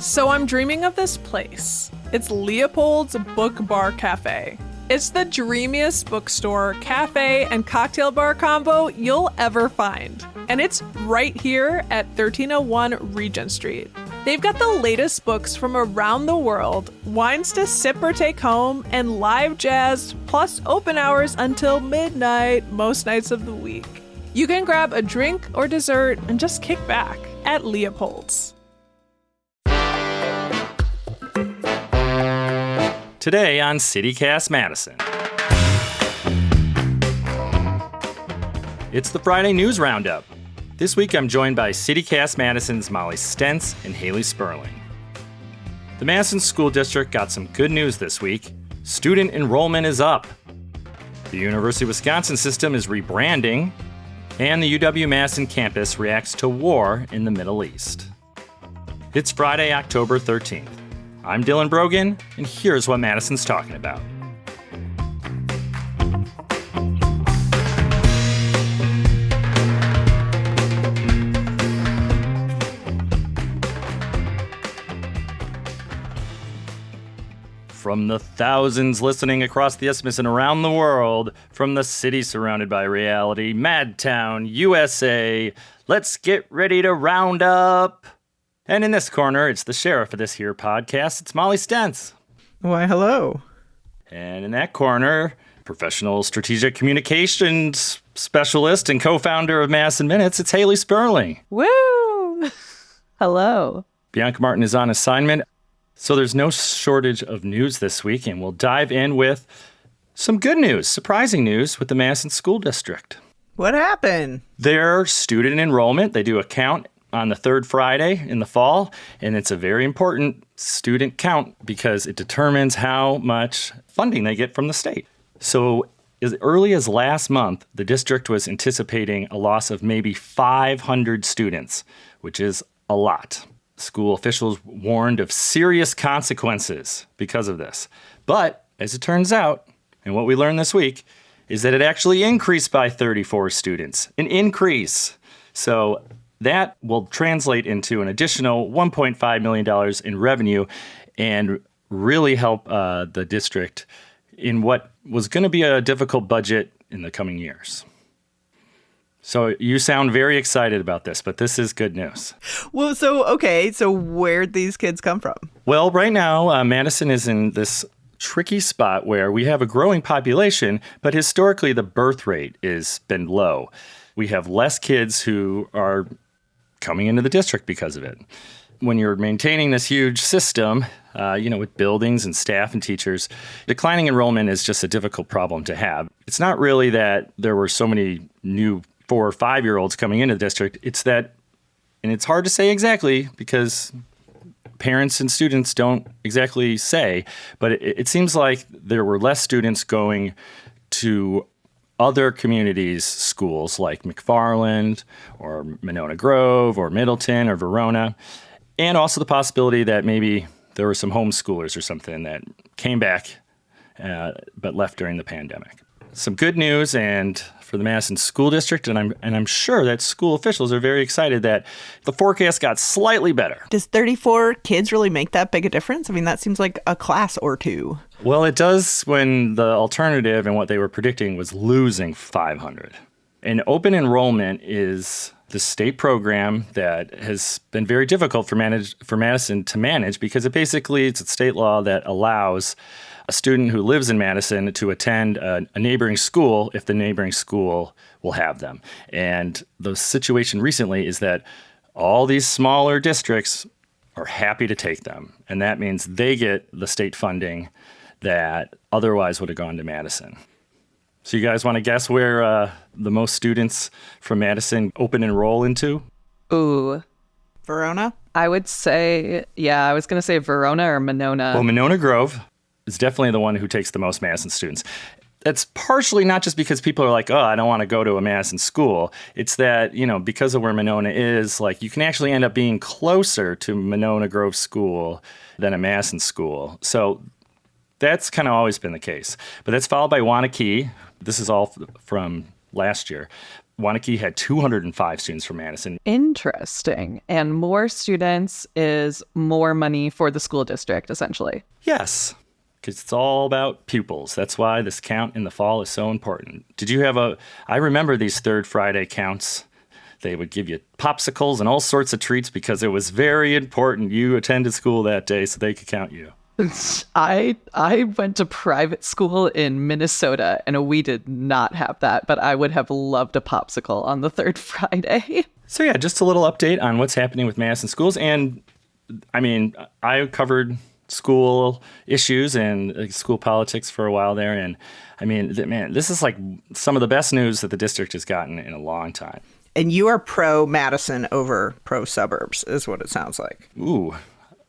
So I'm dreaming of this place. It's Leopold's Book Bar Cafe. It's the dreamiest bookstore, cafe, and cocktail bar combo you'll ever find. And it's right here at 1301 Regent Street. They've got the latest books from around the world, wines to sip or take home, and live jazz, plus open hours until midnight most nights of the week. You can grab a drink or dessert and just kick back at Leopold's. Today on CityCast Madison. It's the Friday News Roundup. This week I'm joined by CityCast Madison's Molly Stentz and Hayley Sperling. The Madison School District got some good news this week. Student enrollment is up. The University of Wisconsin system is rebranding, and the UW-Madison campus reacts to war in the Middle East. It's Friday, October 13th. I'm Dylan Brogan, and here's what Madison's talking about. From the thousands listening across the isthmus and around the world, from the city surrounded by reality, Madtown, USA, let's get ready to round up. And in this corner, it's the sheriff of this here podcast. It's Molly Stentz. Why, hello. And in that corner, professional strategic communications specialist and co-founder of Madison Minutes, it's Hayley Sperling. Woo! Hello. Bianca Martin is on assignment. So there's no shortage of news this week, and we'll dive in with some good news, surprising news with the Madison School District. What happened? Their student enrollment, they do a count on the third Friday in the fall, and it's a very important student count because it determines how much funding they get from the state. So as early as last month, the district was anticipating a loss of maybe 500 students, which is a lot. School officials warned of serious consequences because of this. But as it turns out, and what we learned this week, is that it actually increased by 34 students, an increase. So that will translate into an additional $1.5 million in revenue and really help the district in what was going to be a difficult budget in the coming years. So you sound very excited about this, but this is good news. Well, so where'd these kids come from? Well, right now, Madison is in this tricky spot where we have a growing population, but historically the birth rate has been low. We have less kids who are coming into the district because of it. When you're maintaining this huge system, with buildings and staff and teachers, declining enrollment is just a difficult problem to have. It's not really that there were so many new 4 or 5-year-olds coming into the district. It's that, and it's hard to say exactly because parents and students don't exactly say, but it seems like there were less students going to other communities' schools like McFarland or Monona Grove or Middleton or Verona, and also the possibility that maybe there were some homeschoolers or something that came back but left during the pandemic. Some good news and for the Madison School District, and I'm sure that school officials are very excited that the forecast got slightly better. Does 34 kids really make that big a difference? I mean, that seems like a class or two. Well, it does when the alternative and what they were predicting was losing 500. And open enrollment is the state program that has been very difficult for Madison to manage because it's a state law that allows a student who lives in Madison to attend a neighboring school if the neighboring school will have them. And the situation recently is that all these smaller districts are happy to take them. And that means they get the state funding that otherwise would have gone to Madison. So you guys want to guess where the most students from Madison open enroll into? Ooh. Verona? I would say, I was going to say Verona or Monona. Well, Monona Grove is definitely the one who takes the most Madison students. That's partially not just because people are like, oh, I don't want to go to a Madison school. It's that, because of where Monona is, like you can actually end up being closer to Monona Grove School than a Madison school. So that's kind of always been the case. But that's followed by Wanakee. This is all from last year. Waunakee had 205 students from Madison. Interesting. And more students is more money for the school district, essentially. Yes, because it's all about pupils. That's why this count in the fall is so important. Did you have I remember these third Friday counts. They would give you popsicles and all sorts of treats because it was very important you attended school that day so they could count you. I went to private school in Minnesota, and we did not have that, but I would have loved a popsicle on the third Friday. So yeah, just a little update on what's happening with Madison schools. And I mean, I covered school issues and school politics for a while there. And I mean, man, this is like some of the best news that the district has gotten in a long time. And you are pro Madison over pro suburbs, is what it sounds like. Ooh.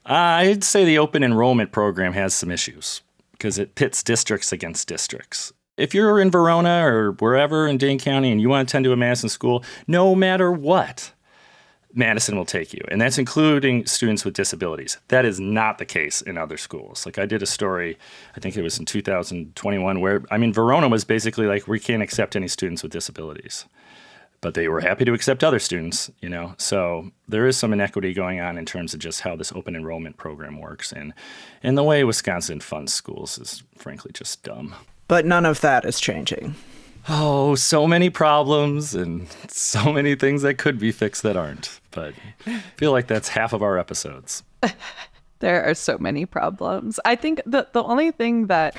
I'd say the open enrollment program has some issues because it pits districts against districts. If you're in Verona or wherever in Dane County and you want to attend to a Madison school, no matter what, Madison will take you. And that's including students with disabilities. That is not the case in other schools. Like I did a story, I think it was in 2021, where, Verona was basically like, we can't accept any students with disabilities. But they were happy to accept other students, So there is some inequity going on in terms of just how this open enrollment program works. And the way Wisconsin funds schools is frankly just dumb. But none of that is changing. Oh, so many problems and so many things that could be fixed that aren't. But I feel like that's half of our episodes. There are so many problems. I think the only thing that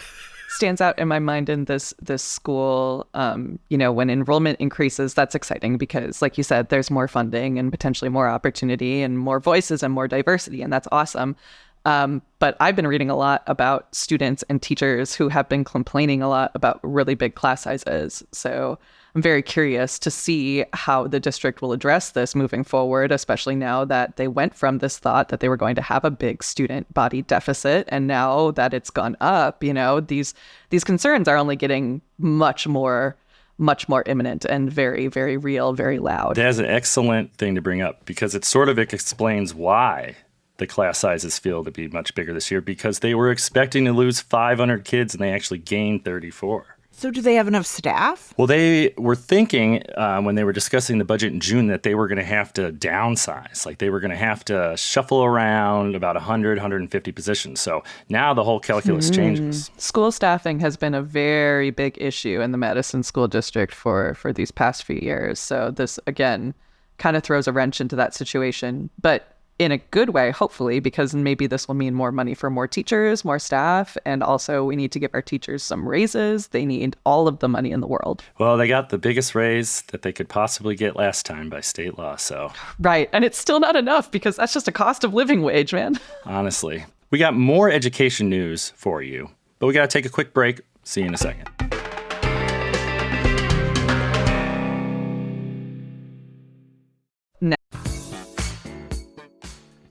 stands out in my mind in this school, when enrollment increases, that's exciting because, like you said, there's more funding and potentially more opportunity and more voices and more diversity, and that's awesome. But I've been reading a lot about students and teachers who have been complaining a lot about really big class sizes. So I'm very curious to see how the district will address this moving forward, especially now that they went from this thought that they were going to have a big student body deficit. And now that it's gone up, these concerns are only getting much more imminent and very, very real, very loud. That is an excellent thing to bring up because it explains why the class sizes feel to be much bigger this year, because they were expecting to lose 500 kids and they actually gained 34. So do they have enough staff? Well, they were thinking when they were discussing the budget in June that they were going to have to downsize. Like they were going to have to shuffle around about 100, 150 positions. So now the whole calculus changes. School staffing has been a very big issue in the Madison School District for these past few years. So this, again, kind of throws a wrench into that situation. But in a good way, hopefully, because maybe this will mean more money for more teachers, more staff, and also we need to give our teachers some raises. They need all of the money in the world. Well, they got the biggest raise that they could possibly get last time by state law, so. Right, and it's still not enough because that's just a cost of living wage, man. Honestly. We got more education news for you, but we got to take a quick break. See you in a second.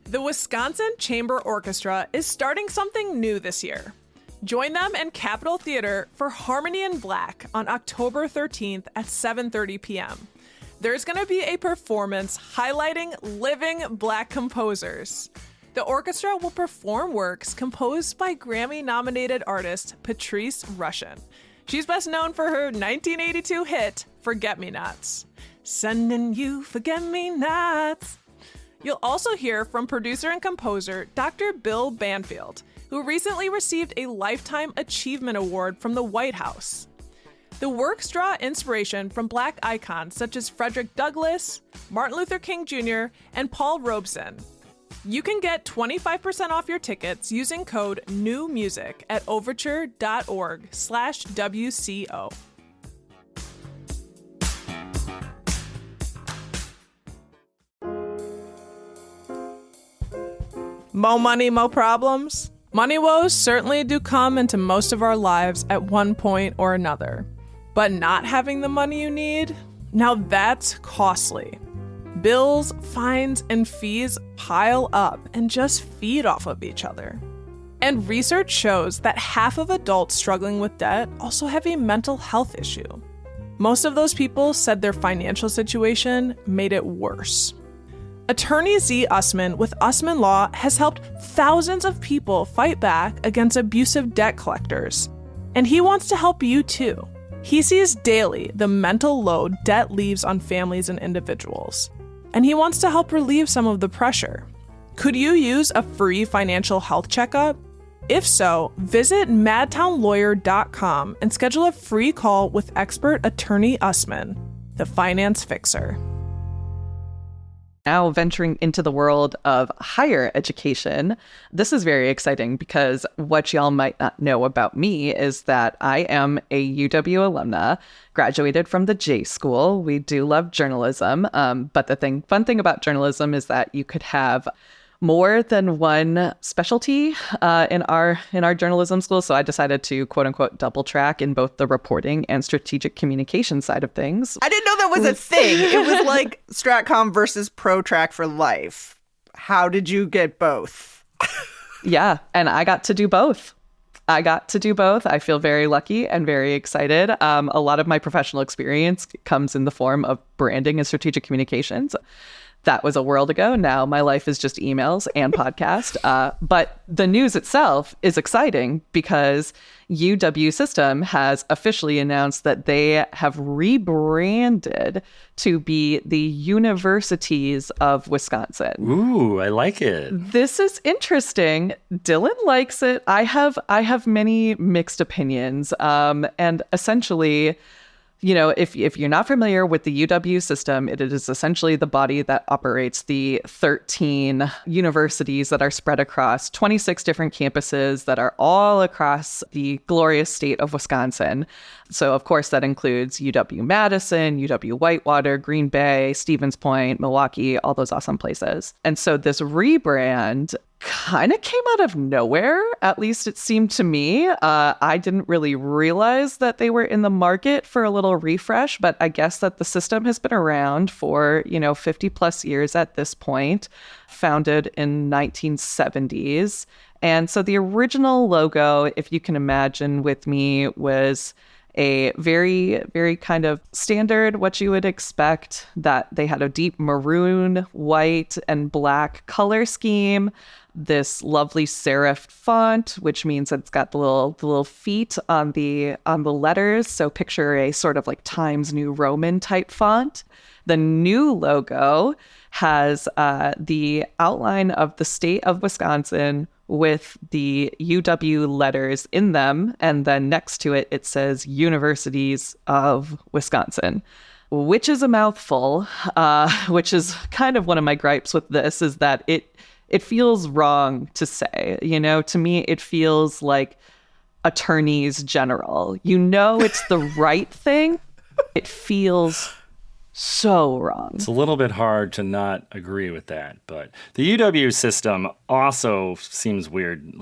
The Wisconsin Chamber Orchestra is starting something new this year. Join them in Capitol Theater for Harmony in Black on October 13th at 7:30 p.m. There's going to be a performance highlighting living Black composers. The orchestra will perform works composed by Grammy-nominated artist Patrice Rushen. She's best known for her 1982 hit, Forget-Me-Nots. Sending you forget-me-nots. You'll also hear from producer and composer Dr. Bill Banfield, who recently received a Lifetime Achievement Award from the White House. The works draw inspiration from Black icons such as Frederick Douglass, Martin Luther King Jr., and Paul Robeson. You can get 25% off your tickets using code NEWMUSIC at overture.org/WCO. Mo money, mo problems? Money woes certainly do come into most of our lives at one point or another. But not having the money you need? Now that's costly. Bills, fines, and fees pile up and just feed off of each other. And research shows that half of adults struggling with debt also have a mental health issue. Most of those people said their financial situation made it worse. Attorney Z. Usman with Usman Law has helped thousands of people fight back against abusive debt collectors. And he wants to help you too. He sees daily the mental load debt leaves on families and individuals, and he wants to help relieve some of the pressure. Could you use a free financial health checkup? If so, visit madtownlawyer.com and schedule a free call with expert attorney Usman, the finance fixer. Now venturing into the world of higher education, this is very exciting because what y'all might not know about me is that I am a UW alumna, graduated from the J School. We do love journalism, but the fun thing about journalism is that you could have more than one specialty in our journalism school. So I decided to quote unquote double track in both the reporting and strategic communication side of things. I didn't know that was a thing. It was like Stratcom versus Pro Track for life. How did you get both? Yeah, and I got to do both. I feel very lucky and very excited. A lot of my professional experience comes in the form of branding and strategic communications. That was a world ago. Now my life is just emails and podcast. But the news itself is exciting because UW System has officially announced that they have rebranded to be the Universities of Wisconsin. Ooh, I like it. This is interesting. Dylan likes it. I have many mixed opinions. And essentially, you know, if you're not familiar with the UW system, it is essentially the body that operates the 13 universities that are spread across 26 different campuses that are all across the glorious state of Wisconsin. So, of course, that includes UW Madison, UW Whitewater, Green Bay, Stevens Point, Milwaukee, all those awesome places. And so this rebrand kind of came out of nowhere, at least it seemed to me. I didn't really realize that they were in the market for a little refresh, but I guess that the system has been around for, 50 plus years at this point, founded in 1970s. And so the original logo, if you can imagine with me, was a very, very kind of standard, what you would expect, that they had a deep maroon, white, and black color scheme, this lovely serif font, which means that it's got the little feet on the letters. So picture a sort of like Times New Roman type font. The new logo has the outline of the state of Wisconsin with the UW letters in them. And then next to it, it says Universities of Wisconsin, which is a mouthful, which is kind of one of my gripes with this, is that it feels wrong to say. To me, it feels like attorneys general. It's the right thing. It feels so wrong. It's a little bit hard to not agree with that, but the UW system also seems weird.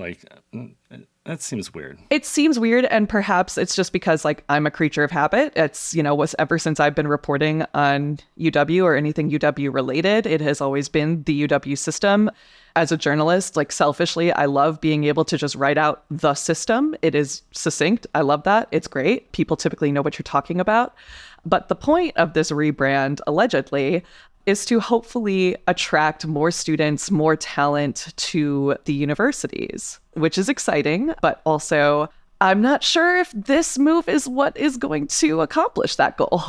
That seems weird. It seems weird, and perhaps it's just because I'm a creature of habit. It's, ever since I've been reporting on UW or anything UW related, it has always been the UW system. As a journalist, selfishly, I love being able to just write out the system. It is succinct. I love that. It's great. People typically know what you're talking about. But the point of this rebrand, allegedly, is to hopefully attract more students, more talent to the universities, which is exciting. But also, I'm not sure if this move is what is going to accomplish that goal.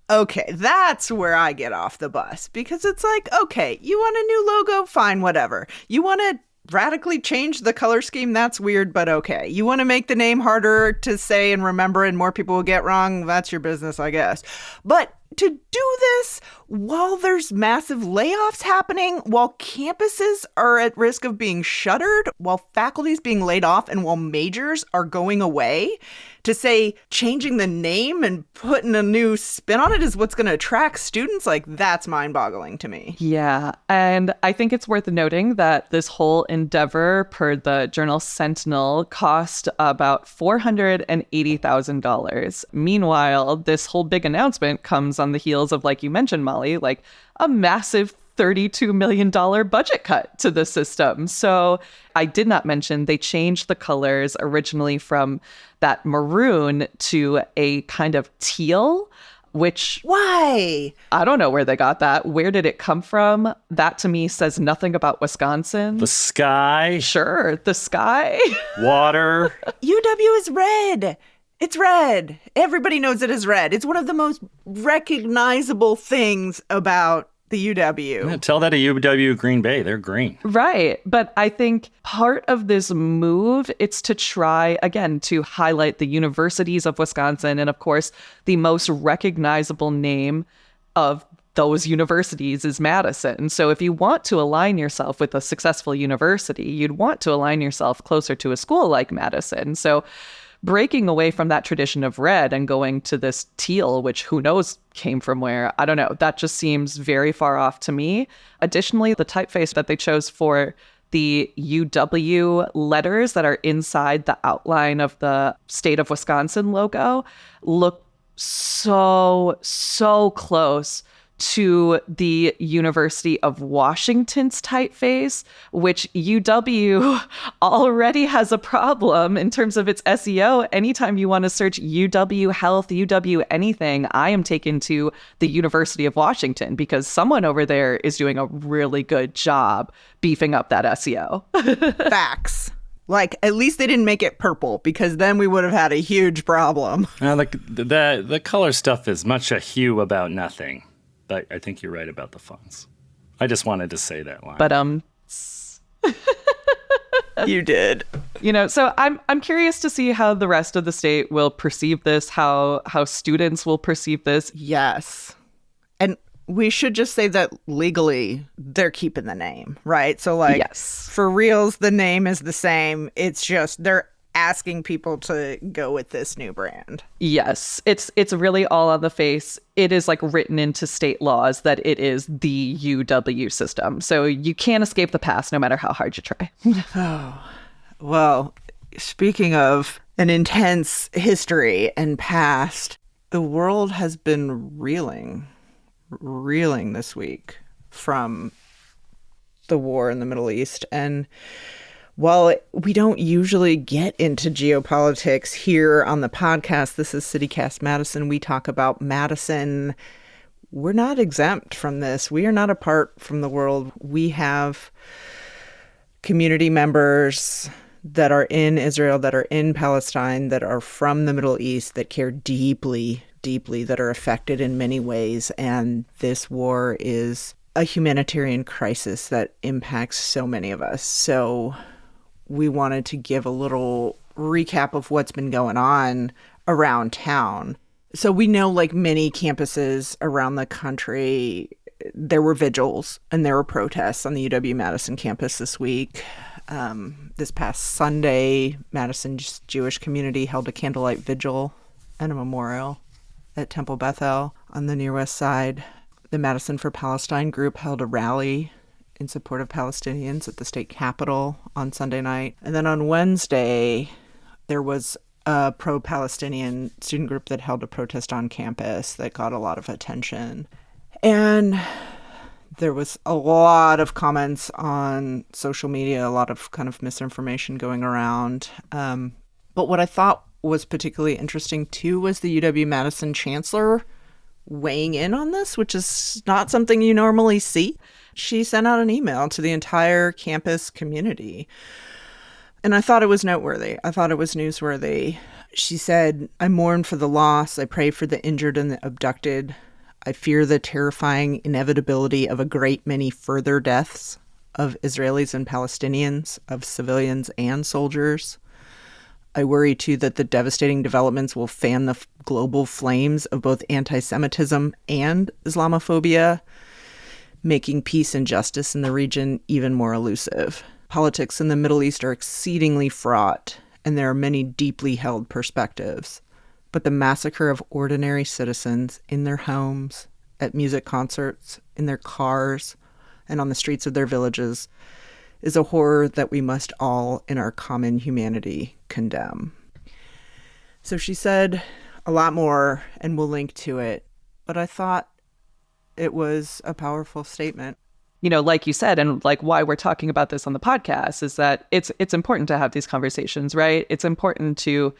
Okay, that's where I get off the bus, because it's okay, you want a new logo? Fine, whatever. You want to radically change the color scheme? That's weird, but okay. You want to make the name harder to say and remember and more people will get wrong? That's your business, I guess. But to do this while there's massive layoffs happening, while campuses are at risk of being shuttered, while faculty is being laid off, and while majors are going away, to say changing the name and putting a new spin on it is what's going to attract students, that's mind-boggling to me. Yeah, and I think it's worth noting that this whole endeavor, per the Journal Sentinel, cost about $480,000. Meanwhile, this whole big announcement comes on the heels of, like you mentioned, Molly, a massive $32 million budget cut to the system. So I did not mention they changed the colors originally from that maroon to a kind of teal, which... Why? I don't know where they got that. Where did it come from? That to me says nothing about Wisconsin. The sky. Sure, the sky. Water. UW is red. It's red. Everybody knows it is red. It's one of the most recognizable things about the UW. Yeah, tell that to UW Green Bay. They're green. Right. But I think part of this move, it's to try, again, to highlight the universities of Wisconsin. And of course, the most recognizable name of those universities is Madison. So if you want to align yourself with a successful university, you'd want to align yourself closer to a school like Madison. So breaking away from that tradition of red and going to this teal, which who knows came from where, I don't know, that just seems very far off to me. Additionally, the typeface that they chose for the UW letters that are inside the outline of the state of Wisconsin logo look so close to the University of Washington's typeface, which UW already has a problem in terms of its SEO. Anytime you want to search UW Health, UW anything, I am taken to the University of Washington because someone over there is doing a really good job beefing up that SEO. Facts. Like, at least they didn't make it purple, because then we would have had a huge problem. The color stuff is much a hue about nothing. But I think you're right about the fonts. I just wanted to say that line. But you did. You know, so I'm curious to see how the rest of the state will perceive this, how students will perceive this. Yes. And we should just say that legally they're keeping the name, right? So like, yes, for reals, the name is the same. It's just they're asking people to go with this new brand. Yes, it's really all on the face. It is like written into state laws that it is the UW system. So you can't escape the past no matter how hard you try. Oh, well, speaking of an intense history and past, the world has been reeling this week from the war in the Middle East. And while we don't usually get into geopolitics here on the podcast, this is CityCast Madison. We talk about Madison. We're not exempt from this. We are not apart from the world. We have community members that are in Israel, that are in Palestine, that are from the Middle East, that care deeply, that are affected in many ways. And this war is a humanitarian crisis that impacts so many of us. So we wanted to give a little recap of what's been going on around town. So we know, like many campuses around the country, there were vigils and there were protests on the UW-Madison campus this week. This past Sunday, Madison's Jewish community held a candlelight vigil and a memorial at Temple Bethel on the Near West Side. The Madison for Palestine group held a rally in support of Palestinians at the state capitol on Sunday night. And then on Wednesday, there was a pro-Palestinian student group that held a protest on campus that got a lot of attention. And there was a lot of comments on social media, a lot of kind of misinformation going around. But what I thought was particularly interesting, too, was the UW-Madison chancellor weighing in on this, which is not something you normally see. She sent out an email to the entire campus community. And I thought it was noteworthy. I thought it was newsworthy. She said, "I mourn for the loss. I pray for the injured and the abducted. I fear the terrifying inevitability of a great many further deaths of Israelis and Palestinians, of civilians and soldiers. I worry, too, that the devastating developments will fan the global flames of both anti-Semitism and Islamophobia, making peace and justice in the region even more elusive. Politics in the Middle East are exceedingly fraught, and there are many deeply held perspectives. But the massacre of ordinary citizens in their homes, at music concerts, in their cars, and on the streets of their villages is a horror that we must all, in our common humanity, condemn." So she said a lot more, and we'll link to it. But I thought it was a powerful statement. You know, like you said, and like why we're talking about this on the podcast is that it's important to have these conversations, right? It's important to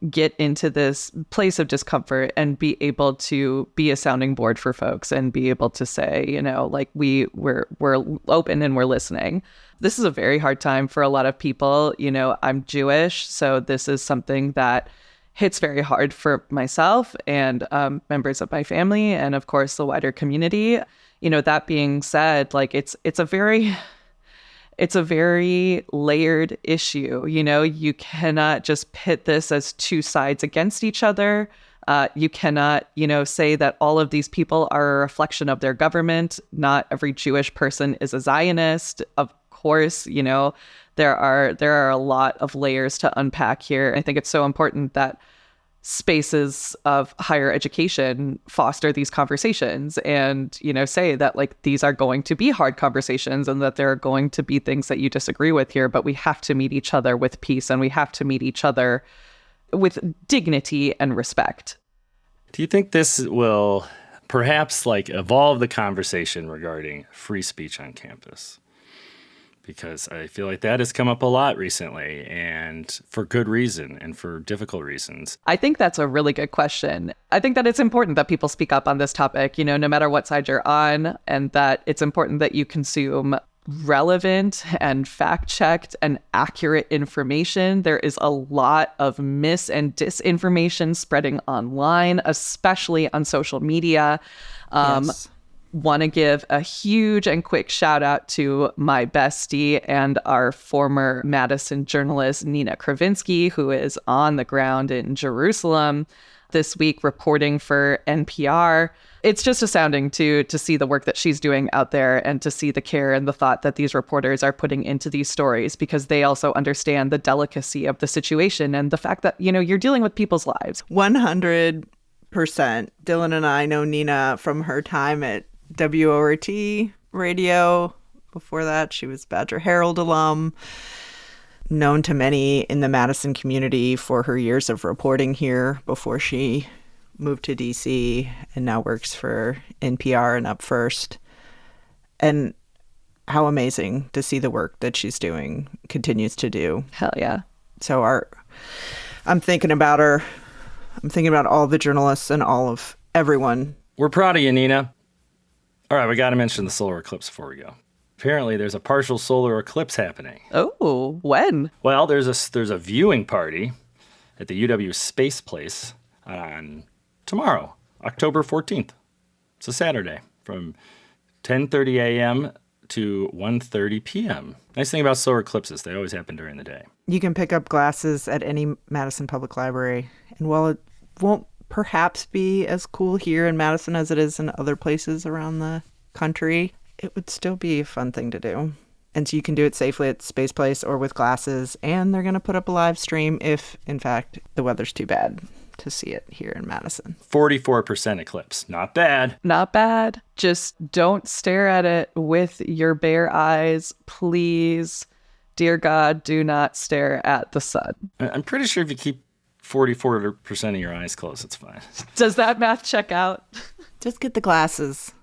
get into this place of discomfort and be able to be a sounding board for folks and be able to say, you know, like we're open and we're listening. This is a very hard time for a lot of people. You know, I'm Jewish, so this is something that hits very hard for myself and members of my family and, of course, the wider community. That being said, like it's a very layered issue. You cannot just pit this as two sides against each other. You cannot, say that all of these people are a reflection of their government. Not every Jewish person is a Zionist. Of course, there are a lot of layers to unpack here. I think it's so important that spaces of higher education foster these conversations and, say that like these are going to be hard conversations and that there are going to be things that you disagree with here, but we have to meet each other with peace and we have to meet each other with dignity and respect. Do you think this will perhaps like evolve the conversation regarding free speech on campus? Because I feel like that has come up a lot recently, and for good reason and for difficult reasons. I think that's a really good question. I think that it's important that people speak up on this topic, no matter what side you're on, and that it's important that you consume relevant and fact-checked and accurate information. There is a lot of mis and disinformation spreading online, especially on social media. Yes. Want to give a huge and quick shout out to my bestie and our former Madison journalist, Nina Kravinsky, who is on the ground in Jerusalem this week reporting for NPR. It's just astounding to see the work that she's doing out there and to see the care and the thought that these reporters are putting into these stories, because they also understand the delicacy of the situation and the fact that, you're dealing with people's lives. 100%. Dylan and I know Nina from her time at WORT radio. Before that, she was Badger Herald alum, known to many in the Madison community for her years of reporting here before she moved to DC and now works for NPR and Up First. And how amazing to see the work that she's doing, continues to do. Hell yeah. So I'm thinking about her. I'm thinking about all the journalists and all of everyone. We're proud of you, Nina. All right, we got to mention the solar eclipse before we go. Apparently, there's a partial solar eclipse happening. Oh, when? Well, there's a viewing party at the UW Space Place on tomorrow, October 14th. It's a Saturday from 10:30 a.m. to 1:30 p.m. Nice thing about solar eclipses, they always happen during the day. You can pick up glasses at any Madison Public Library. And while it won't perhaps be as cool here in Madison as it is in other places around the country, it would still be a fun thing to do. And so you can do it safely at Space Place or with glasses. And they're going to put up a live stream if, in fact, the weather's too bad to see it here in Madison. 44% eclipse. Not bad. Not bad. Just don't stare at it with your bare eyes, please. Dear God, do not stare at the sun. I'm pretty sure if you keep 44% of your eyes closed, it's fine. Does that math check out? Just get the glasses.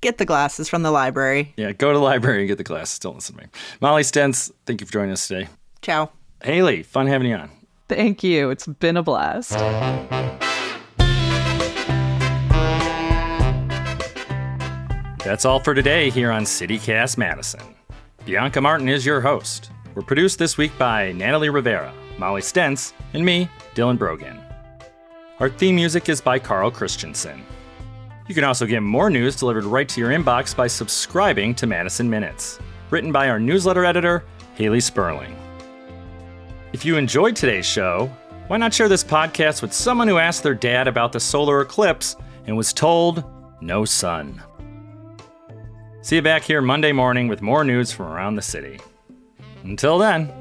Get the glasses from the library. Yeah, go to the library and get the glasses. Don't listen to me. Molly Stentz, thank you for joining us today. Ciao. Hayley, fun having you on. Thank you. It's been a blast. That's all for today here on CityCast Madison. Bianca Martin is your host. We're produced this week by Natalie Rivera, Molly Stentz, and me, Dylan Brogan. Our theme music is by Carl Christensen. You can also get more news delivered right to your inbox by subscribing to Madison Minutes, written by our newsletter editor, Hayley Sperling. If you enjoyed today's show, why not share this podcast with someone who asked their dad about the solar eclipse and was told, no sun. See you back here Monday morning with more news from around the city. Until then.